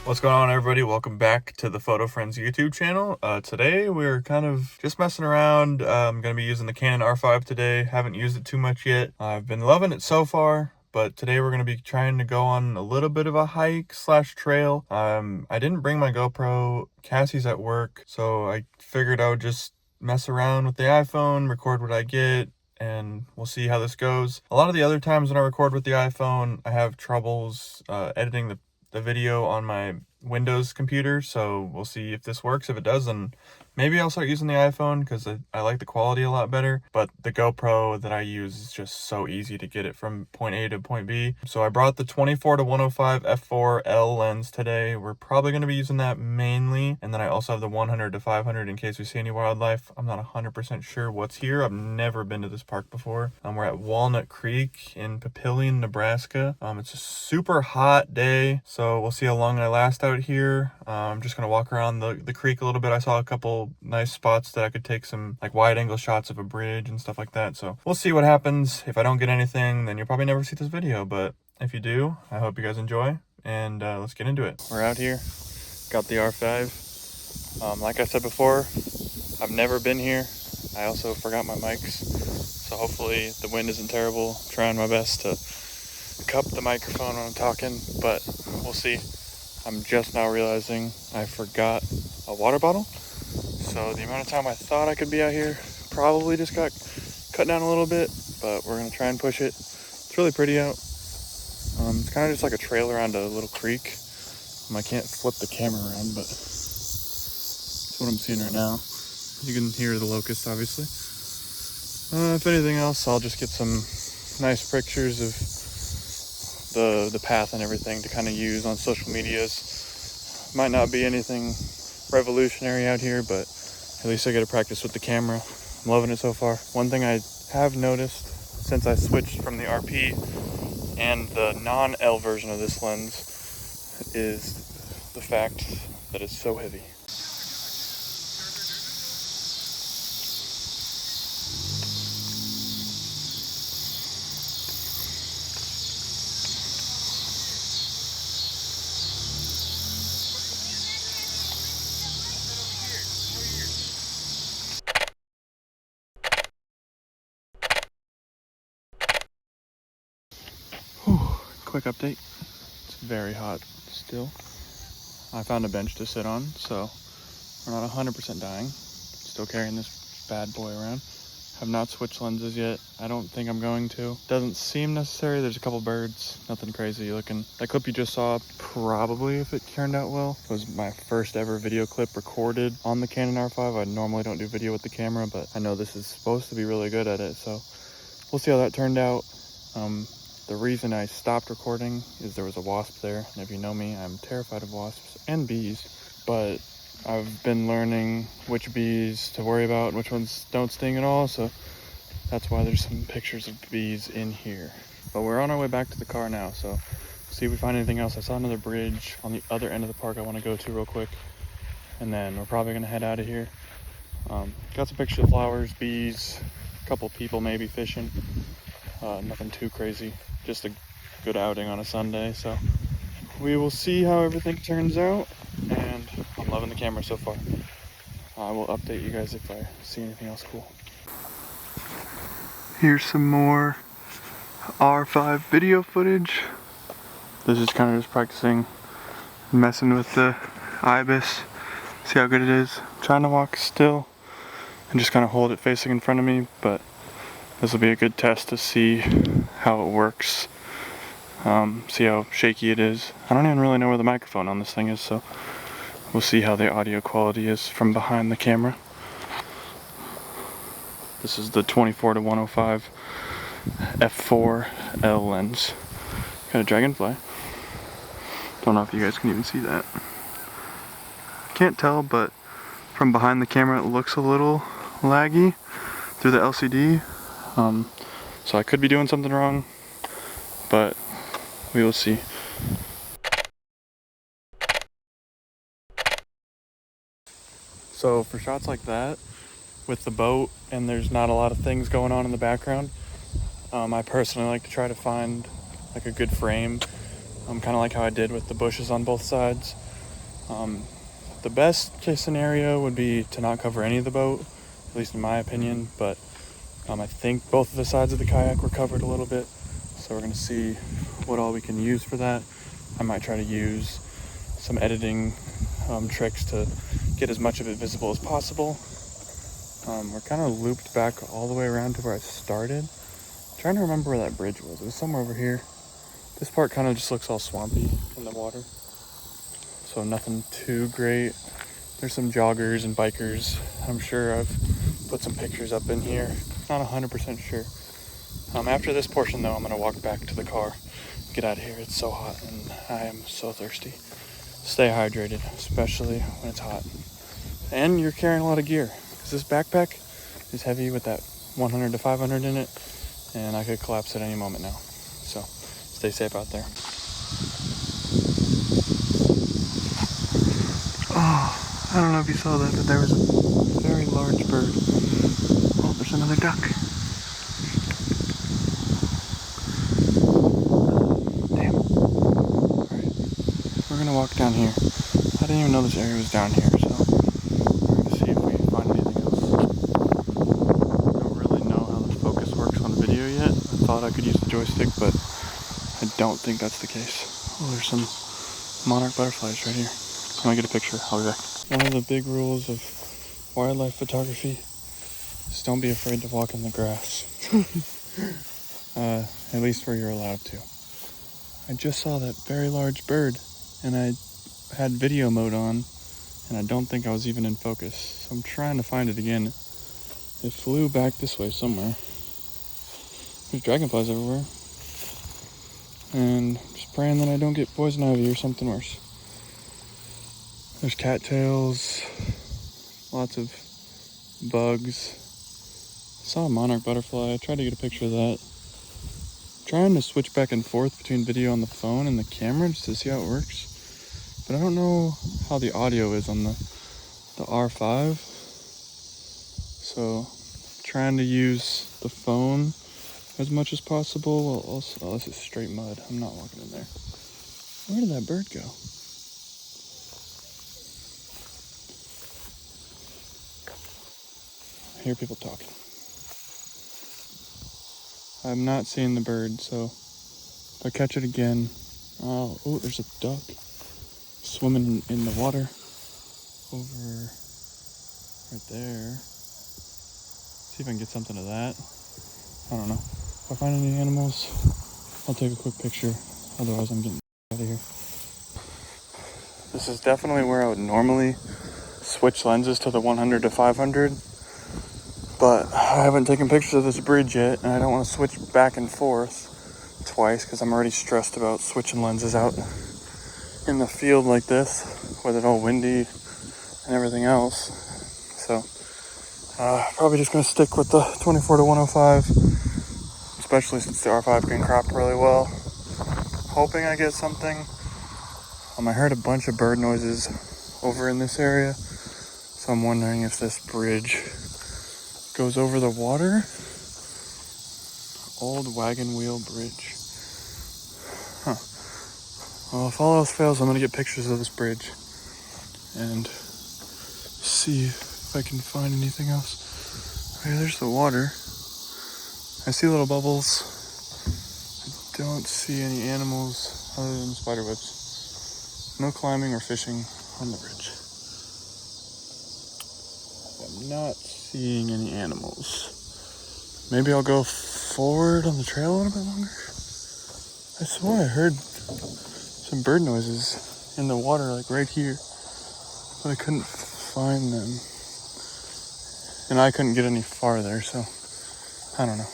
What's going on, everybody? Welcome back to the Frens YouTube channel. Today we're kind of just messing around. I'm going to be using the Canon R5 today. Haven't used it too much yet. I've been loving it so far, but today we're going to be trying to go on a little bit of a hike / trail. I didn't bring my GoPro. Cassie's at work, so I figured I would just mess around with the iPhone, record what I get, and we'll see how this goes. A lot of the other times when I record with the iPhone, I have troubles editing the video on my Windows computer, so we'll see if this works. If it does, then maybe I'll start using the iPhone because I like the quality a lot better. But the GoPro that I use is just so easy to get it from point A to point B. So I brought the 24-105 f4L lens today. We're probably going to be using that mainly, and then I also have the 100-500 in case we see any wildlife. I'm not 100% sure what's here. I've never been to this park before. We're at Walnut Creek in Papillion, Nebraska. It's a super hot day, so we'll see how long I last out here. I'm just gonna walk around the creek a little bit. I saw a couple nice spots that I could take some like wide angle shots of a bridge and stuff like that, so we'll see what happens. If I don't get anything, then you'll probably never see this video, but if you do, I hope you guys enjoy, and let's get into it. We're out here, got the R5. Like I said before, I've never been here. I also forgot my mics, so hopefully the wind isn't terrible. I'm trying my best to cup the microphone when I'm talking, but we'll see. I'm just now realizing I forgot a water bottle, so the amount of time I thought I could be out here probably just got cut down a little bit, but we're gonna try and push it. It's really pretty out. It's kind of just like a trail around a little creek. I can't flip the camera around, but that's what I'm seeing right now. You can hear the locust, obviously. If anything else, I'll just get some nice pictures of the path and everything to kind of use on social medias. Might not be anything revolutionary out here, but at least I get to practice with the camera. I'm loving it so far. One thing I have noticed since I switched from the RP and the non-L version of this lens is the fact that it's so heavy. Quick update. It's very hot still. I found a bench to sit on, so we're not 100% dying. Still carrying this bad boy around. Have not switched lenses yet. I don't think I'm going to. Doesn't seem necessary. There's a couple birds. Nothing crazy looking. That clip you just saw, probably, if it turned out well, was my first ever video clip recorded on the Canon R5. I normally don't do video with the camera, but I know this is supposed to be really good at it, so we'll see how that turned out. The reason I stopped recording is there was a wasp there, and if you know me, I'm terrified of wasps and bees, but I've been learning which bees to worry about and which ones don't sting at all, so that's why there's some pictures of bees in here. But we're on our way back to the car now, so see if we find anything else. I saw another bridge on the other end of the park I want to go to real quick, and then we're probably going to head out of here. Got some pictures of flowers, bees, a couple people maybe fishing. Nothing too crazy, just a good outing on a Sunday, so we will see how everything turns out, and I'm loving the camera so far. I will update you guys if I see anything else cool. Here's some more R5 video footage. This is kind of just practicing messing with the ibis, see how good it is. I'm trying to walk still and just kind of hold it facing in front of me, but this will be a good test to see how it works, see how shaky it is. I don't even really know where the microphone on this thing is, so we'll see how the audio quality is from behind the camera. This is the 24-105 f4L lens. Got a dragonfly. Don't know if you guys can even see that. Can't tell, but from behind the camera it looks a little laggy through the LCD. So I could be doing something wrong, but we will see. So for shots like that, with the boat and there's not a lot of things going on in the background, I personally like to try to find like a good frame, kind of like how I did with the bushes on both sides. The best case scenario would be to not cover any of the boat, at least in my opinion, but I think both of the sides of the kayak were covered a little bit, so we're going to see what all we can use for that. I might try to use some editing tricks to get as much of it visible as possible. We're kind of looped back all the way around to where I started. I'm trying to remember where that bridge was. It was somewhere over here. This part kind of just looks all swampy in the water, so nothing too great. There's some joggers and bikers. I'm sure I've put some pictures up in here. Not 100% sure. After this portion though, I'm gonna walk back to the car, get out of here. It's so hot and I am so thirsty. Stay hydrated, especially when it's hot. And you're carrying a lot of gear, because this backpack is heavy with that 100 to 500 in it, and I could collapse at any moment now. So stay safe out there. Oh, I don't know if you saw that, but there was a very large bird. Oh, there's another duck. Damn. Alright, we're gonna walk down here. I didn't even know this area was down here, so we're gonna see if we can find anything else. I don't really know how the focus works on video yet. I thought I could use the joystick, but I don't think that's the case. Oh, there's some monarch butterflies right here. Can I get a picture? I'll be back. One of the big rules of wildlife photography is don't be afraid to walk in the grass. At least where you're allowed to. I just saw that very large bird, and I had video mode on, and I don't think I was even in focus. So I'm trying to find it again. It flew back this way somewhere. There's dragonflies everywhere. And I'm just praying that I don't get poison ivy or something worse. There's cattails, lots of bugs. I saw a monarch butterfly. I tried to get a picture of that. I'm trying to switch back and forth between video on the phone and the camera just to see how it works. But I don't know how the audio is on the R5. So trying to use the phone as much as possible while also, oh, this is straight mud. I'm not walking in there. Where did that bird go? I hear people talking. I'm not seeing the bird, so if I catch it again, oh, there's a duck swimming in the water over right there. See if I can get something of that. I don't know. If I find any animals, I'll take a quick picture. Otherwise, I'm getting out of here. This is definitely where I would normally switch lenses to the 100 to 500. But I haven't taken pictures of this bridge yet, and I don't want to switch back and forth twice because I'm already stressed about switching lenses out in the field like this with it all windy and everything else. So probably just going to stick with the 24 to 105, especially since the R5 can crop really well. Hoping I get something. I heard a bunch of bird noises over in this area, so I'm wondering if this bridge goes over the water. Old wagon wheel bridge. Huh. Well, if all else fails, I'm gonna get pictures of this bridge and see if I can find anything else. Okay, there's the water. I see little bubbles. I don't see any animals other than spiderwebs. No climbing or fishing on the bridge. I'm not seeing any animals. Maybe I'll go forward on the trail a little bit longer. I swore I heard some bird noises in the water, like right here, but I couldn't find them. And I couldn't get any farther, so I don't know.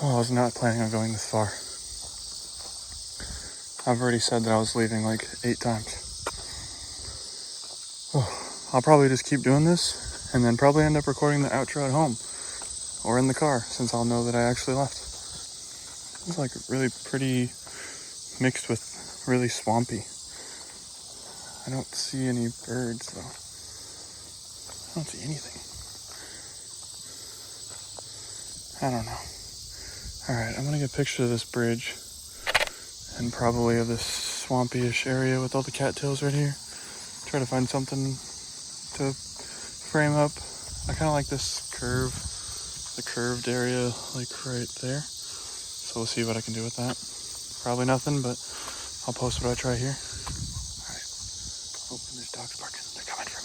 Oh, I was not planning on going this far. I've already said that I was leaving like 8 times. Oh, I'll probably just keep doing this and then probably end up recording the outro at home or in the car, since I'll know that I actually left. It's like really pretty mixed with really swampy. I don't see any birds though. I don't see anything. I don't know. Alright, I'm gonna get a picture of this bridge and probably of this swampy-ish area with all the cattails right here. Try to find something to frame up. I kind of like this curve, the curved area like right there. So we'll see what I can do with that. Probably nothing, but I'll post what I try here. All right. Oh, and there's dogs barking. They're coming for me.